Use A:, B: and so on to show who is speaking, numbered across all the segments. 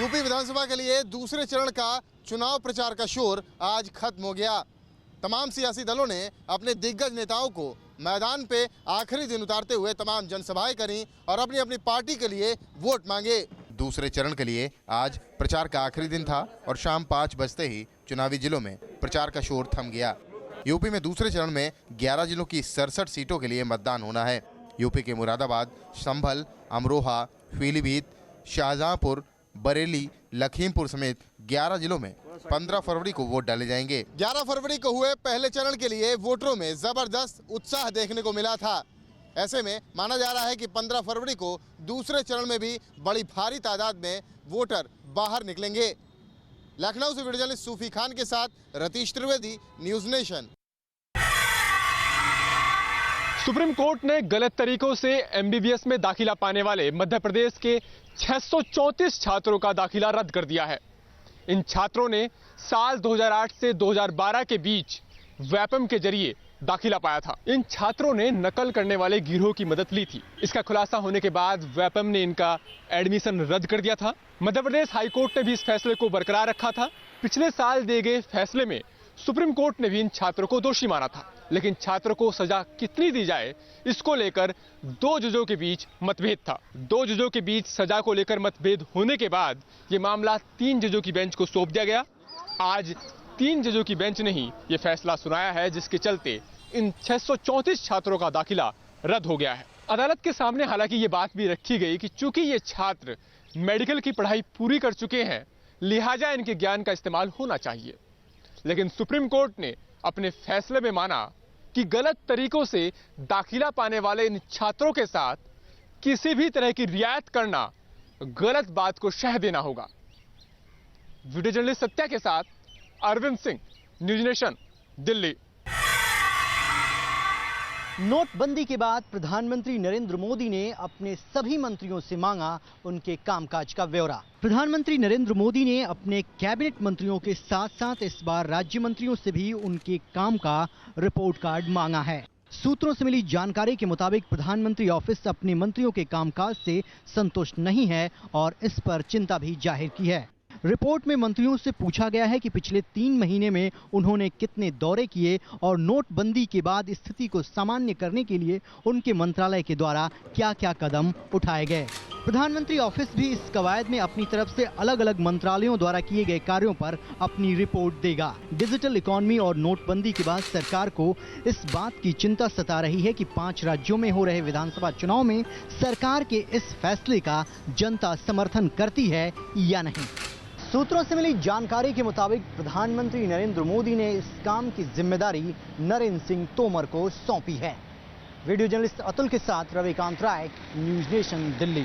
A: UP विधानसभा के लिए दूसरे चरण का चुनाव प्रचार का शोर आज खत्म हो गया। तमाम सियासी दलों ने अपने दिग्गज नेताओं को मैदान पे आखिरी दिन उतारते हुए तमाम जनसभाएं करी और अपनी अपनी पार्टी के लिए वोट मांगे। दूसरे चरण के लिए आज प्रचार का आखिरी दिन था और शाम 5 बजते ही चुनावी जिलों में प्रचार का शोर थम गया। यूपी में दूसरे चरण में 11 जिलों की 67 सीटों के लिए मतदान होना है। यूपी के मुरादाबाद, संभल, अमरोहा, पीलीभीत, शाहजहांपुर, बरेली, लखीमपुर समेत 11 जिलों में 15 फरवरी को वोट डाले जाएंगे। 11 फरवरी को हुए पहले चरण के लिए वोटरों में जबरदस्त उत्साह देखने को मिला था। ऐसे में माना जा रहा है कि 15 फरवरी को दूसरे चरण में भी बड़ी भारी तादाद में वोटर बाहर निकलेंगे। लखनऊ से वीडियो जर्नलिस्ट सूफी खान के साथ Ratheesh Trivedi, news nation.
B: Supreme court ने गलत तरीकों से एमबीबीएस में दाखिला पाने वाले मध्य प्रदेश के 634 छात्रों का दाखिला रद्द कर दिया है। इन छात्रों ने साल 2008 से 2012 के बीच वैपम के जरिए दाखिला पाया था। इन छात्रों ने नकल करने वाले गिरोह की मदद ली थी। इसका खुलासा होने के बाद वैपम ने इनका एडमिशन रद्द कर दिया था। मध्य प्रदेश हाईकोर्ट ने भी इस फैसले को बरकरार रखा था। पिछले साल दिए गए फैसले में सुप्रीम कोर्ट ने भी इन छात्रों को दोषी माना था, लेकिन छात्रों को सजा कितनी दी जाए इसको लेकर 2 जजों के बीच मतभेद था। 2 जजों के बीच सजा को लेकर मतभेद होने के बाद ये मामला 3 जजों की बेंच को सौंप दिया गया। आज 3 जजों की बेंच ने ही ये फैसला सुनाया है, जिसके चलते इन 634 छात्रों का दाखिला रद्द हो गया है। अदालत के सामने हालांकि ये बात भी रखी गई कि चूंकि ये छात्र मेडिकल की पढ़ाई पूरी कर चुके हैं, लिहाजा इनके ज्ञान का इस्तेमाल होना चाहिए। लेकिन सुप्रीम कोर्ट ने अपने फैसले में माना कि गलत तरीकों से दाखिला पाने वाले इन छात्रों के साथ किसी भी तरह की रियायत करना गलत बात को शह देना होगा। वीडियो जर्नलिस्ट सत्या के साथ अरविंद सिंह, न्यूज नेशन, दिल्ली।
C: नोटबंदी के बाद प्रधानमंत्री नरेंद्र मोदी ने अपने सभी मंत्रियों से मांगा उनके कामकाज का ब्यौरा। प्रधानमंत्री नरेंद्र मोदी ने अपने कैबिनेट मंत्रियों के साथ साथ इस बार राज्य मंत्रियों से भी उनके काम का रिपोर्ट कार्ड मांगा है। सूत्रों से मिली जानकारी के मुताबिक प्रधानमंत्री ऑफिस अपने मंत्रियों के कामकाज से संतुष्ट नहीं है और इस पर चिंता भी जाहिर की है। रिपोर्ट में मंत्रियों से पूछा गया है कि पिछले 3 महीने में उन्होंने कितने दौरे किए और नोटबंदी के बाद स्थिति को सामान्य करने के लिए उनके मंत्रालय के द्वारा क्या-क्या कदम उठाए गए। प्रधानमंत्री ऑफिस भी इस कवायद में अपनी तरफ से अलग अलग मंत्रालयों द्वारा किए गए कार्यों पर अपनी रिपोर्ट देगा। डिजिटल इकोनॉमी और नोटबंदी के बाद सरकार को इस बात की चिंता सता रही है कि 5 राज्यों में हो रहे विधानसभा चुनाव में सरकार के इस फैसले का जनता समर्थन करती है या नहीं। सूत्रों से मिली जानकारी के मुताबिक प्रधानमंत्री नरेंद्र मोदी ने इस काम की जिम्मेदारी नरेंद्र सिंह तोमर को सौंपी है। वीडियो जर्नलिस्ट अतुल के साथ रविकांत राय, न्यूज नेशन, दिल्ली।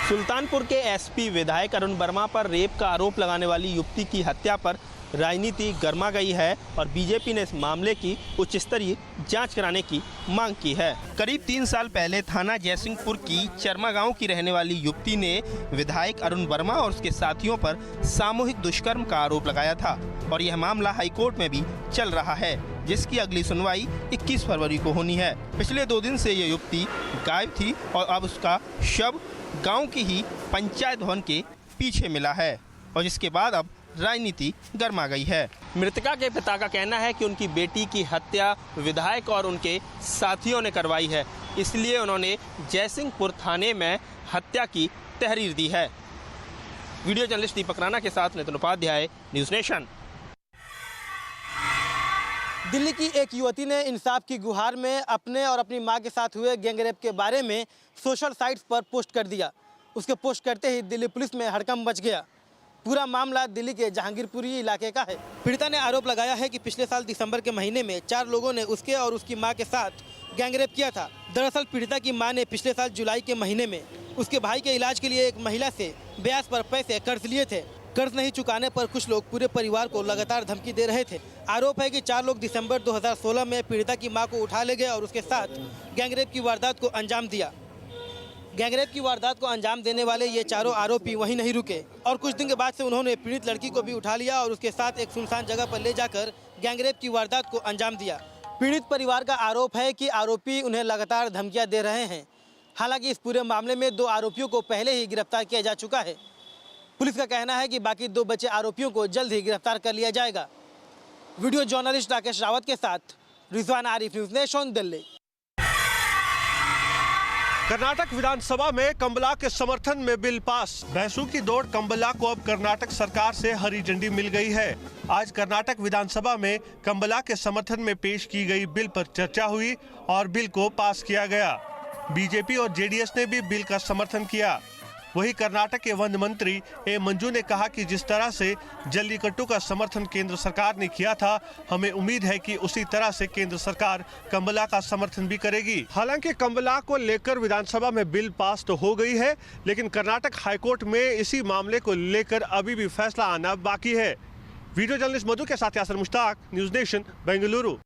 D: सुल्तानपुर के एसपी विधायक अरुण वर्मा पर रेप का आरोप लगाने वाली युवती की हत्या पर राजनीति गर्मा गई है और बीजेपी ने इस मामले की उच्च स्तरीय जांच कराने की मांग की है। करीब 3 साल पहले थाना जयसिंहपुर की चरमा गांव की रहने वाली युवती ने विधायक अरुण वर्मा और उसके साथियों पर सामूहिक दुष्कर्म का आरोप लगाया था और यह मामला हाईकोर्ट में भी चल रहा है, जिसकी अगली सुनवाई 21 फरवरी को होनी है। पिछले 2 दिन से यह युवती गायब थी और अब उसका शव गाँव की ही पंचायत भवन के पीछे मिला है और जिसके बाद अब राजनीति गर्मा गई है। मृतका के पिता का कहना है कि उनकी बेटी की हत्या विधायक और उनके साथियों ने करवाई है, इसलिए उन्होंने जयसिंहपुर थाने में हत्या की तहरीर दी है। वीडियो जर्नलिस्ट दीपक राणा के साथ नितिन उपाध्याय, न्यूज नेशन। दिल्ली की एक युवती ने इंसाफ की गुहार में अपने और अपनी मां के साथ हुए गैंगरेप के बारे में सोशल साइट्स पर पोस्ट कर दिया। उसके पोस्ट करते ही दिल्ली पुलिस में हड़कंप मच गया। पूरा मामला दिल्ली के जहांगीरपुरी इलाके का है। पीड़िता ने आरोप लगाया है कि पिछले साल दिसंबर के महीने में 4 लोगों ने उसके और उसकी मां के साथ गैंगरेप किया था। दरअसल पीड़िता की मां ने पिछले साल जुलाई के महीने में उसके भाई के इलाज के लिए एक महिला से ब्याज पर पैसे कर्ज लिए थे। कर्ज नहीं चुकाने पर कुछ लोग पूरे परिवार को लगातार धमकी दे रहे थे। आरोप है कि 4 लोग दिसंबर 2016 में पीड़िता की मां को उठा ले गए और उसके साथ गैंगरेप की वारदात को अंजाम दिया। गैंगरेप की वारदात को अंजाम देने वाले ये चारों आरोपी वहीं नहीं रुके और कुछ दिन के बाद से उन्होंने पीड़ित लड़की को भी उठा लिया और उसके साथ एक सुनसान जगह पर ले जाकर गैंगरेप की वारदात को अंजाम दिया। पीड़ित परिवार का आरोप है कि आरोपी उन्हें लगातार धमकियां दे रहे हैं।
E: हालांकि इस पूरे मामले में 2 आरोपियों को पहले ही गिरफ्तार किया जा चुका है। पुलिस का कहना है कि बाकी 2 बचे आरोपियों को जल्द ही गिरफ्तार कर लिया जाएगा। वीडियो जर्नलिस्ट राकेश रावत के साथ रिजवान आरिफ, न्यूज़ नेशन, दिल्ली।
F: कर्नाटक विधानसभा में कंबला के समर्थन में बिल पास। बहसों की दौड़ कंबला को अब कर्नाटक सरकार से हरी झंडी मिल गई है। आज कर्नाटक विधानसभा में कंबला के समर्थन में पेश की गई बिल पर चर्चा हुई और बिल को पास किया गया। बीजेपी और जेडीएस ने भी बिल का समर्थन किया। वहीं कर्नाटक के वन मंत्री ए मंजू ने कहा कि जिस तरह से जल्लीकट्टू का समर्थन केंद्र सरकार ने किया था, हमें उम्मीद है कि उसी तरह से केंद्र सरकार कंबला का समर्थन भी करेगी। हालांकि कंबला को लेकर विधानसभा में बिल पास तो हो गई है, लेकिन कर्नाटक हाईकोर्ट में इसी मामले को लेकर अभी भी फैसला आना बाकी है। वीडियो जर्नलिस्ट मधु के साथ यासर मुश्ताक, न्यूज़ नेशन, बेंगलुरु।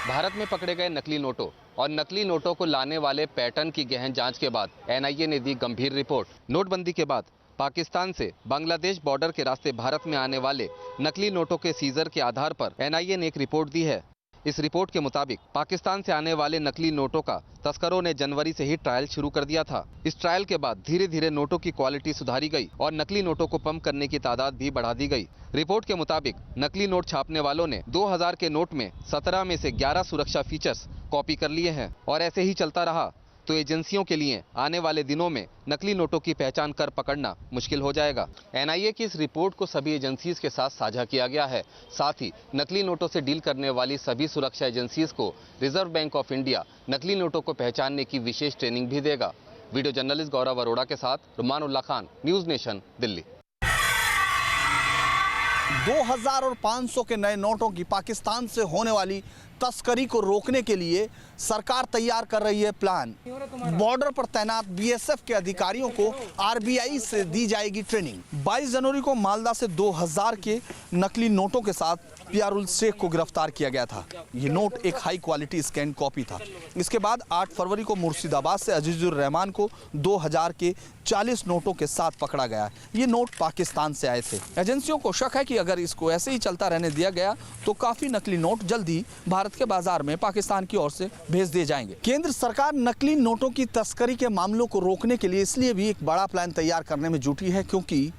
G: भारत में पकड़े गए नकली नोटों और नकली नोटों को लाने वाले पैटर्न की गहन जांच के बाद एनआईए ने दी गंभीर रिपोर्ट। नोटबंदी के बाद पाकिस्तान से बांग्लादेश बॉर्डर के रास्ते भारत में आने वाले नकली नोटों के सीजर के आधार पर एनआईए ने एक रिपोर्ट दी है। इस रिपोर्ट के मुताबिक पाकिस्तान से आने वाले नकली नोटों का तस्करों ने जनवरी से ही ट्रायल शुरू कर दिया था। इस ट्रायल के बाद धीरे धीरे नोटों की क्वालिटी सुधारी गई और नकली नोटों को पंप करने की तादाद भी बढ़ा दी गई। रिपोर्ट के मुताबिक नकली नोट छापने वालों ने 2000 के नोट में 17 में से 11 सुरक्षा फीचर्स कॉपी कर लिए हैं और ऐसे ही चलता रहा तो एजेंसियों के लिए आने वाले दिनों में नकली नोटों की पहचान कर पकड़ना मुश्किल हो जाएगा। एनआईए की इस रिपोर्ट को सभी एजेंसीज के साथ साझा किया गया है। साथ ही नकली नोटों से डील करने वाली सभी सुरक्षा एजेंसीज को रिजर्व बैंक ऑफ इंडिया नकली नोटों को पहचानने की विशेष ट्रेनिंग भी देगा। वीडियो जर्नलिस्ट गौरव अरोड़ा के साथ रुमान उल्ला खान, न्यूज़ नेशन, दिल्ली।
H: 2000 और 500 के नए नोटों की पाकिस्तान से होने वाली तस्करी को रोकने के लिए सरकार तैयार कर रही है प्लान। बॉर्डर पर तैनात बीएसएफ के अधिकारियों को आरबीआई से दी जाएगी ट्रेनिंग। 22 जनवरी को मालदा से 2000 के नकली नोटों के साथ पियारुल शेख को गिरफ्तार किया गया था। ये नोट एक हाई क्वालिटी स्कैन कॉपी था। इसके बाद 8 फरवरी को मुर्शिदाबाद से अजीजुर रहमान को 2000 के 40 नोटों के साथ पकड़ा गया। ये नोट पाकिस्तान से आए थे। एजेंसियों को शक है कि अगर इसको ऐसे ही चलता रहने दिया गया तो काफी नकली नोट जल्दी भारत के बाजार में पाकिस्तान की ओर से भेज दिए जाएंगे। केंद्र सरकार नकली नोटों की तस्करी के मामलों को रोकने के लिए इसलिए भी एक बड़ा प्लान तैयार करने में जुटी है, क्योंकि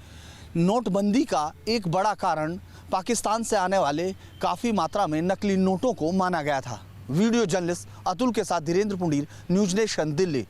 H: नोटबंदी का एक बड़ा कारण पाकिस्तान से आने वाले काफी मात्रा में नकली नोटों को माना गया था। वीडियो जर्नलिस्ट अतुल के साथ Dhirendra Pundir, news Nation, Delhi.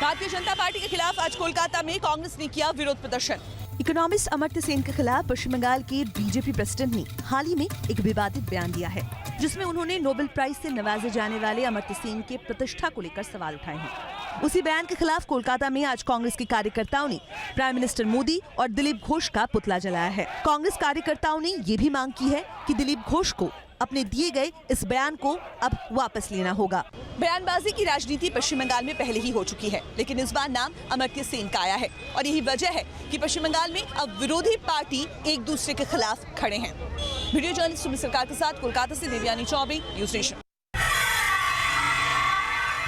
I: Bharatiya Janata party के खिलाफ आज कोलकाता में कांग्रेस ने किया विरोध प्रदर्शन। इकोनॉमिस्ट अमर्त्य सेन के खिलाफ पश्चिम बंगाल के बीजेपी प्रेसिडेंट ने हाल ही में एक विवादित बयान दिया है, जिसमें उन्होंने नोबेल प्राइज से नवाजे जाने वाले अमर्त्य सेन के प्रतिष्ठा को लेकर सवाल उठाए हैं। उसी बयान के खिलाफ कोलकाता में आज कांग्रेस के कार्यकर्ताओं ने प्राइम मिनिस्टर मोदी और दिलीप घोष का पुतला जलाया है। कांग्रेस कार्यकर्ताओं ने ये भी मांग की है कि दिलीप घोष को अपने दिए गए इस बयान को अब वापस लेना होगा। बयानबाजी की राजनीति पश्चिम बंगाल में पहले ही हो चुकी है, लेकिन इस बार नाम अमर्त्य सेन का आया है और यही वजह है कि पश्चिम बंगाल में अब विरोधी पार्टी एक दूसरे के खिलाफ खड़े हैं। वीडियो जर्नलिस्ट सुमित सरकार के साथ कोलकाता से देवयानी चौबे, न्यूज़ नेशन।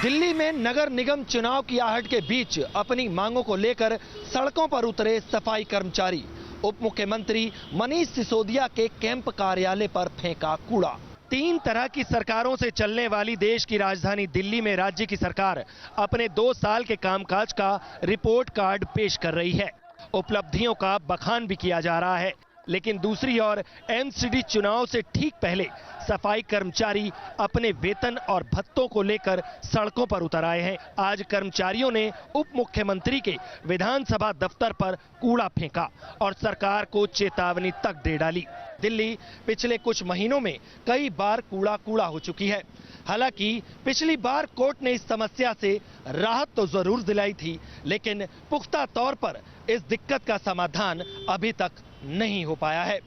C: दिल्ली में नगर निगम चुनाव की आहट के बीच अपनी मांगों को लेकर सड़कों पर उतरे सफाई कर्मचारी। उप मुख्यमंत्री मनीष सिसोदिया के कैंप कार्यालय पर फेंका कूड़ा। 3 तरह की सरकारों से चलने वाली देश की राजधानी दिल्ली में राज्य की सरकार अपने 2 साल के कामकाज का रिपोर्ट कार्ड पेश कर रही है। उपलब्धियों का बखान भी किया जा रहा है, लेकिन दूसरी ओर एमसीडी चुनाव से ठीक पहले सफाई कर्मचारी अपने वेतन और भत्तों को लेकर सड़कों पर उतर आए हैं। आज कर्मचारियों ने उप मुख्यमंत्री के विधानसभा दफ्तर पर कूड़ा फेंका और सरकार को चेतावनी तक दे डाली। दिल्ली पिछले कुछ महीनों में कई बार कूड़ा हो चुकी है। हालांकि पिछली बार कोर्ट ने इस समस्या से राहत तो जरूर दिलाई थी, लेकिन पुख्ता तौर पर इस दिक्कत का समाधान अभी तक नहीं हो पाया है।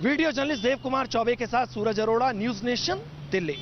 C: वीडियो जर्नलिस्ट देव कुमार चौबे के साथ Suraj Arora, News Nation, Delhi.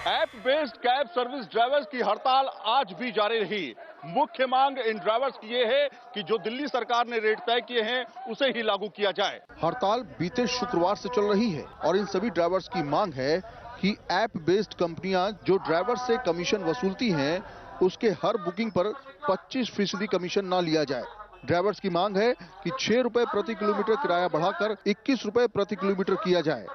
J: App based cab service drivers की हड़ताल आज भी जारी रही। मुख्य मांग इन ड्राइवर्स की ये है कि जो दिल्ली सरकार ने रेट तय किए हैं उसे ही लागू किया जाए।
K: हड़ताल बीते शुक्रवार से चल रही है और इन सभी ड्राइवर्स की मांग है कि ऐप बेस्ड कंपनियां जो ड्राइवर से कमीशन वसूलती हैं उसके हर बुकिंग पर 25% कमीशन ना लिया जाए। ड्राइवर्स की मांग है कि 6 रुपए प्रति किलोमीटर किराया बढ़ाकर 21 रुपए प्रति किलोमीटर किया जाए।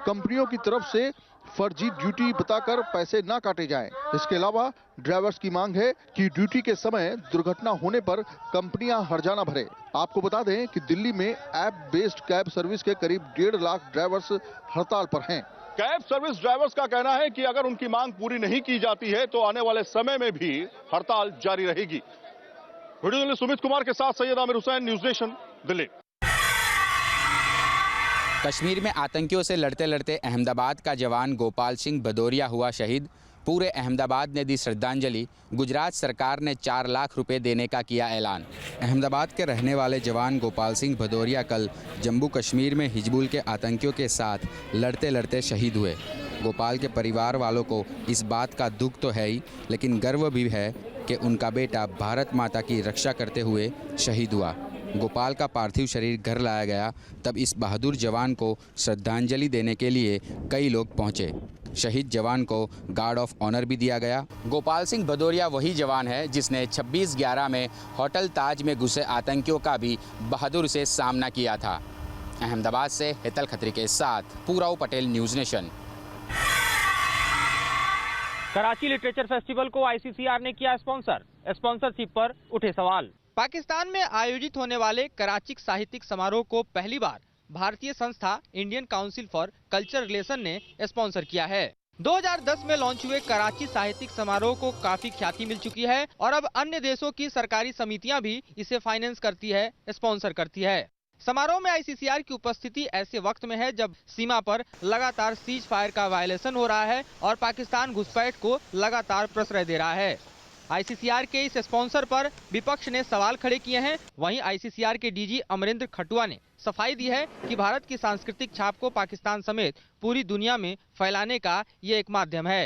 K: कंपनियों की तरफ से फर्जी ड्यूटी बताकर पैसे ना काटे जाएं। इसके अलावा ड्राइवर्स की मांग है कि ड्यूटी के समय दुर्घटना होने पर कंपनियां हर्जाना भरे। आपको बता दें कि दिल्ली में ऐप बेस्ड कैब सर्विस के करीब 1.5 लाख ड्राइवर्स हड़ताल पर हैं।
J: कैब सर्विस ड्राइवर्स का कहना है कि अगर उनकी मांग पूरी नहीं की जाती है तो आने वाले समय में भी हड़ताल जारी रहेगी। वीडियो जर्नलिस्ट सुमित कुमार के साथ सैयद आमिर हुसैन, न्यूज नेशन, दिल्ली।
L: कश्मीर में आतंकियों से लड़ते लड़ते अहमदाबाद का जवान गोपाल सिंह भदौरिया हुआ शहीद। पूरे अहमदाबाद ने दी श्रद्धांजलि। गुजरात सरकार ने 4 लाख रुपए देने का किया ऐलान। अहमदाबाद के रहने वाले जवान गोपाल सिंह भदौरिया कल जम्मू कश्मीर में हिजबुल के आतंकियों के साथ लड़ते लड़ते शहीद हुए। गोपाल के परिवार वालों को इस बात का दुख तो है ही, लेकिन गर्व भी है कि उनका बेटा भारत माता की रक्षा करते हुए शहीद हुआ। गोपाल का पार्थिव शरीर घर लाया गया, तब इस बहादुर जवान को श्रद्धांजलि देने के लिए कई लोग पहुंचे। शहीद जवान को गार्ड ऑफ ऑनर भी दिया गया। गोपाल सिंह भदौरिया वही जवान है जिसने 26/11 में होटल ताज में घुसे आतंकियों का भी बहादुर से सामना किया था। अहमदाबाद से हेतल खत्री के साथ Purav Patel, News Nation.
M: Karachi literature festival को आईसीसीआर ने किया स्पॉन्सर। स्पॉन्सरशिप पर उठे सवाल।
N: पाकिस्तान में आयोजित होने वाले कराची साहित्यिक समारोह को पहली बार भारतीय संस्था Indian council for culture relation ने स्पॉन्सर किया है। 2010 में लॉन्च हुए कराची साहित्यिक समारोह को काफी ख्याति मिल चुकी है और अब अन्य देशों की सरकारी समितियां भी इसे फाइनेंस करती है, स्पॉन्सर करती है। समारोह में आईसीसीआर की उपस्थिति ऐसे वक्त में है जब सीमा पर लगातार सीज फायर का वायलेशन हो रहा है और पाकिस्तान घुसपैठ को लगातार प्रश्रय दे रहा है। आईसीसीआर के इस स्पॉन्सर पर विपक्ष ने सवाल खड़े किए हैं। वहीं आईसीसीआर के डीजी अमरिंदर खटुआ ने सफाई दी है कि भारत की सांस्कृतिक छाप को पाकिस्तान समेत पूरी दुनिया में फैलाने का ये एक माध्यम है।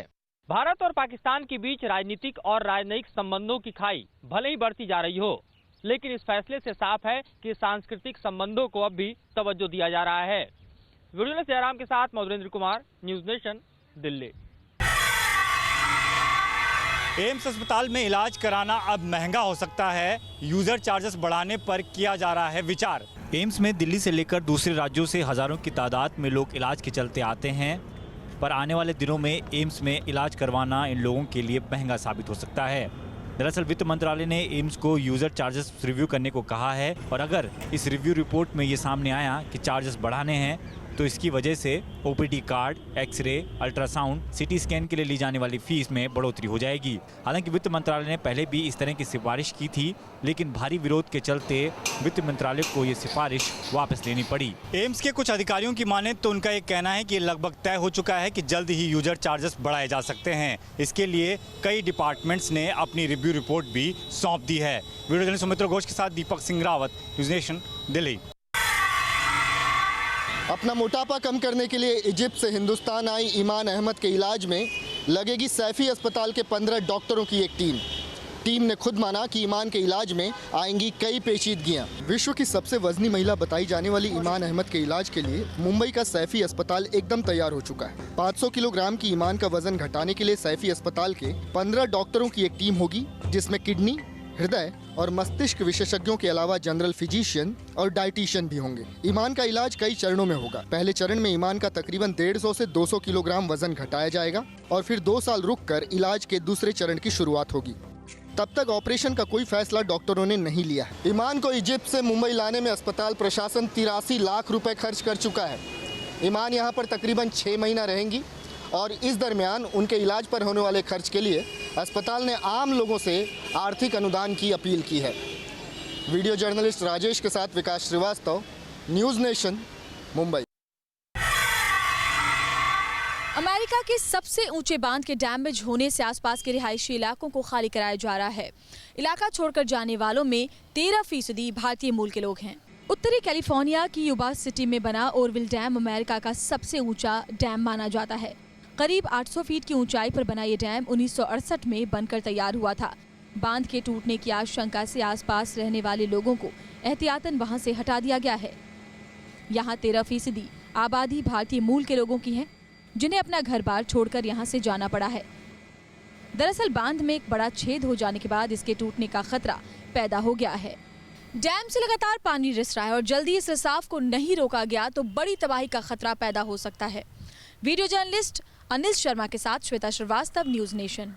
M: भारत और पाकिस्तान के बीच राजनीतिक और राजनयिक संबंधों की खाई भले ही बढ़ती जा रही हो, लेकिन इस फैसले से साफ है कि सांस्कृतिक संबंधों को अब भी तवज्जो दिया जा रहा है। वीडियो में जयराम के साथ Madhurendra Kumar, news Nation, Delhi.
O: AIIMS अस्पताल में इलाज कराना अब महंगा हो सकता है। यूजर चार्जेस बढ़ाने पर किया जा रहा है विचार। एम्स में दिल्ली से लेकर दूसरे राज्यों से हजारों की तादाद में लोग इलाज के चलते आते हैं, पर आने वाले दिनों में एम्स में इलाज करवाना इन लोगों के लिए महंगा साबित हो सकता है। दरअसल वित्त मंत्रालय ने एम्स को यूजर चार्जेस रिव्यू करने को कहा है और अगर इस रिव्यू रिपोर्ट में ये सामने आया कि चार्जेस बढ़ाने हैं तो इसकी वजह से OPD card, x-ray, ultrasound, CT scan के लिए ली जाने वाली फीस में बढ़ोतरी हो जाएगी। हालांकि वित्त मंत्रालय ने पहले भी इस तरह की सिफारिश की थी, लेकिन भारी विरोध के चलते वित्त मंत्रालय को ये सिफारिश वापस लेनी पड़ी। एम्स के कुछ अधिकारियों की माने तो उनका ये कहना है कि लगभग तय हो चुका है कि जल्द ही यूजर चार्जेस बढ़ाए जा सकते हैं। इसके लिए कई डिपार्टमेंट्स ने अपनी रिव्यू रिपोर्ट भी सौंप दी है। वीडियो जर्नलिस्ट सुमित्रा घोष के साथ दीपक सिंह रावत, न्यूज़ नेशन, दिल्ली।
P: अपना मोटापा कम करने के लिए इजिप्ट से हिंदुस्तान आई ईमान अहमद के इलाज में लगेगी सैफी अस्पताल के 15 डॉक्टरों की एक टीम ने खुद माना कि ईमान के इलाज में आएंगी कई पेचीदगियां। विश्व की सबसे वजनी महिला बताई जाने वाली ईमान अहमद के इलाज के लिए मुंबई का सैफी अस्पताल एकदम तैयार हो चुका है। 500 किलोग्राम की ईमान का वजन घटाने के लिए सैफी अस्पताल के 15 डॉक्टरों की एक टीम होगी, जिसमें किडनी, हृदय और मस्तिष्क विशेषज्ञों के अलावा जनरल फिजिशियन और डाइटिशियन भी होंगे। ईमान का इलाज कई चरणों में होगा। पहले चरण में ईमान का तकरीबन 150 से 200 किलोग्राम वजन घटाया जाएगा और फिर 2 साल रुककर इलाज के दूसरे चरण की शुरुआत होगी। तब तक ऑपरेशन का कोई फैसला डॉक्टरों ने नहीं लिया है। ईमान को इजिप्ट से मुंबई लाने में अस्पताल प्रशासन 83 लाख रुपए खर्च कर चुका है। ईमान यहाँ पर तकरीबन 6 महीना रहेंगी और इस दरमियान उनके इलाज पर होने वाले खर्च के लिए अस्पताल ने आम लोगों से आर्थिक अनुदान की अपील की है। वीडियो जर्नलिस्ट राजेश के साथ Vikas Srivastava, News Nation, Mumbai.
Q: America के सबसे ऊंचे बांध के डैमेज होने से आसपास के रिहायशी इलाकों को खाली कराया जा रहा है। इलाका छोड़कर जाने वालों में 13% भारतीय मूल के लोग हैं। उत्तरी कैलिफोर्निया की युबा सिटी में बना ओरविल डैम अमेरिका का सबसे ऊंचा डैम माना जाता है। करीब 800 फीट की ऊंचाई पर बना ये डैम 1968 में बनकर तैयार हुआ था। बांध के टूटने की आशंका से आसपास रहने वाले लोगों को एहतियातन वहां से हटा दिया गया है। यहाँ 13% आबादी भारतीय मूल के लोगों की है, जिन्हें अपना घर बार छोड़कर यहाँ से जाना पड़ा है। दरअसल बांध में एक बड़ा छेद हो जाने के बाद इसके टूटने का खतरा पैदा हो गया है। डैम से लगातार पानी रिस रहा है और जल्दी इस रिसाव को नहीं रोका गया तो बड़ी तबाही का खतरा पैदा हो सकता है। वीडियो जर्नलिस्ट अनिल शर्मा के साथ श्वेता श्रीवास्तव, न्यूज़ नेशन।